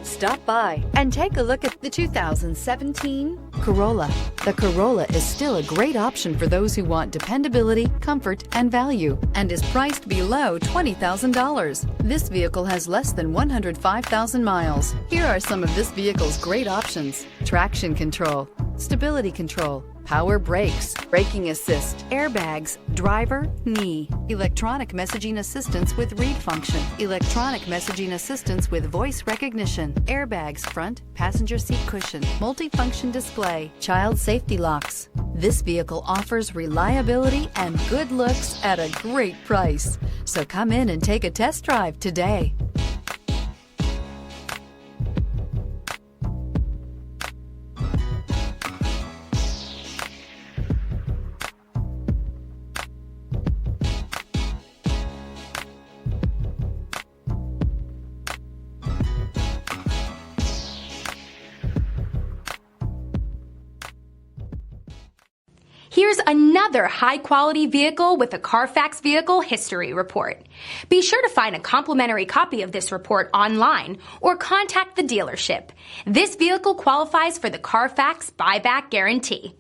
Stop by and take a look at the 2017 Corolla. The Corolla is still a great option for those who want dependability, comfort, and value, and is priced below $20,000. This vehicle has less than 105,000 miles. Here are some of this vehicle's great options: traction control, stability control, power brakes, braking assist, airbags, driver, knee, electronic messaging assistance with read function, electronic messaging assistance with voice recognition, airbags front, passenger seat cushion, multifunction display, child safety locks. This vehicle offers reliability and good looks at a great price. So come in and take a test drive today. Here's another high-quality vehicle with a Carfax Vehicle History Report. Be sure to find a complimentary copy of this report online or contact the dealership. This vehicle qualifies for the Carfax Buyback Guarantee.